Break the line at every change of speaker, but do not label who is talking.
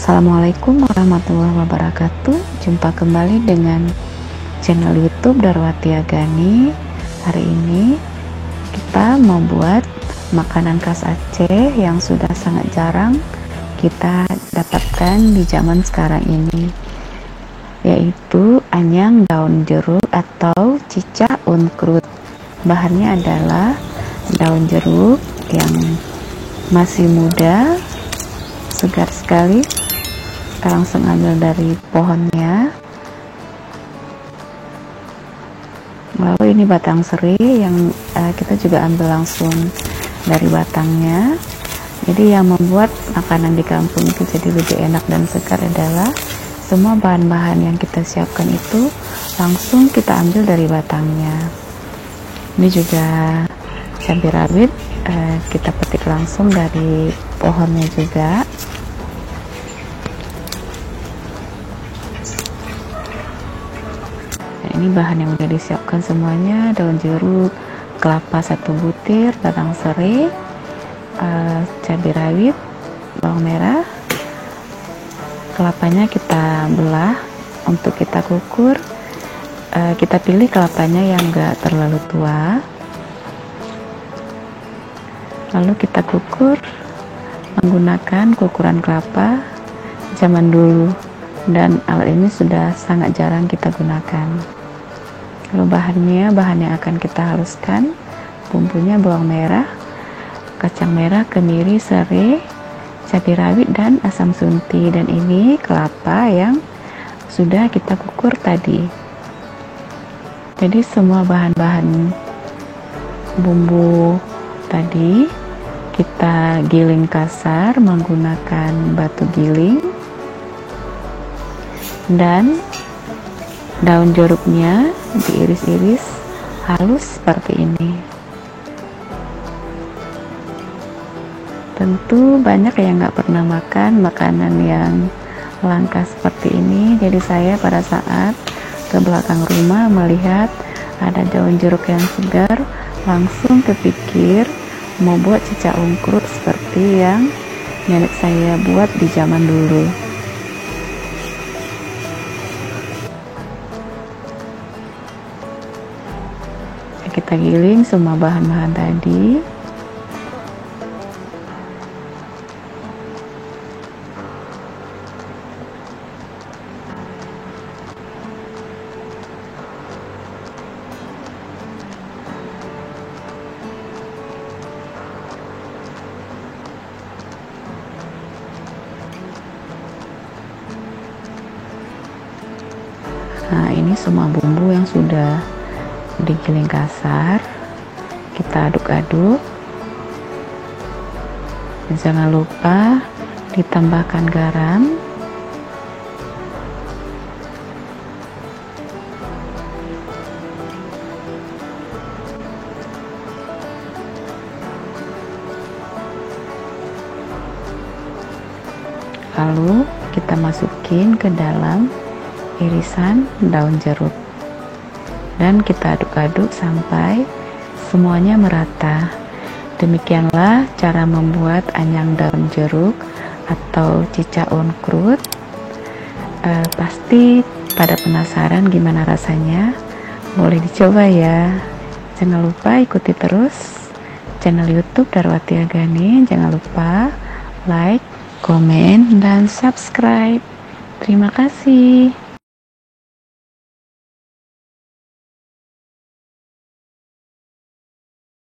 Assalamualaikum warahmatullahi wabarakatuh. Jumpa kembali dengan channel YouTube Darwati Agani. Hari ini kita membuat makanan khas Aceh yang sudah sangat jarang kita dapatkan di zaman sekarang ini, yaitu anyang daun jeruk atau cicak unkruut. Bahannya adalah daun jeruk yang masih muda, segar sekali. Kita langsung ambil dari pohonnya. Lalu ini batang serai yang kita juga ambil langsung dari batangnya. Jadi yang membuat makanan di kampung itu jadi lebih enak dan segar adalah semua bahan-bahan yang kita siapkan itu langsung kita ambil dari batangnya. Ini juga cabai rawit, kita petik langsung dari pohonnya juga. Ini bahan yang udah disiapkan semuanya: daun jeruk, kelapa 1 butir, batang serai, cabai rawit, bawang merah. Kelapanya kita belah untuk kita kukur. Kita pilih kelapanya yang enggak terlalu tua, lalu kita kukur menggunakan kukuran kelapa zaman dulu, dan alat ini sudah sangat jarang kita gunakan. Lalu bahan yang akan kita haluskan, bumbunya bawang merah, kacang merah, kemiri, serai, cabai rawit, dan asam sunti. Dan ini kelapa yang sudah kita kukur tadi. Jadi semua bahan-bahan bumbu tadi kita giling kasar menggunakan batu giling, dan daun jeruknya diiris-iris halus seperti ini. Tentu banyak yang nggak pernah makan makanan yang langka seperti ini. Jadi saya pada saat ke belakang rumah melihat ada daun jeruk yang segar, langsung kepikir mau buat cicak unkruut seperti yang nenek saya buat di zaman dulu. Kita giling semua bahan-bahan tadi. Nah, ini semua bumbu yang sudah digiling kasar, kita aduk-aduk. Jangan lupa ditambahkan garam, lalu kita masukin ke dalam irisan daun jeruk, dan kita aduk-aduk sampai semuanya merata. Demikianlah cara membuat anyang daun jeruk atau cicak unkruut. Pasti pada penasaran gimana rasanya? Boleh dicoba ya. Jangan lupa ikuti terus channel YouTube Darwati Agani. Jangan lupa like, komen, dan subscribe. Terima kasih.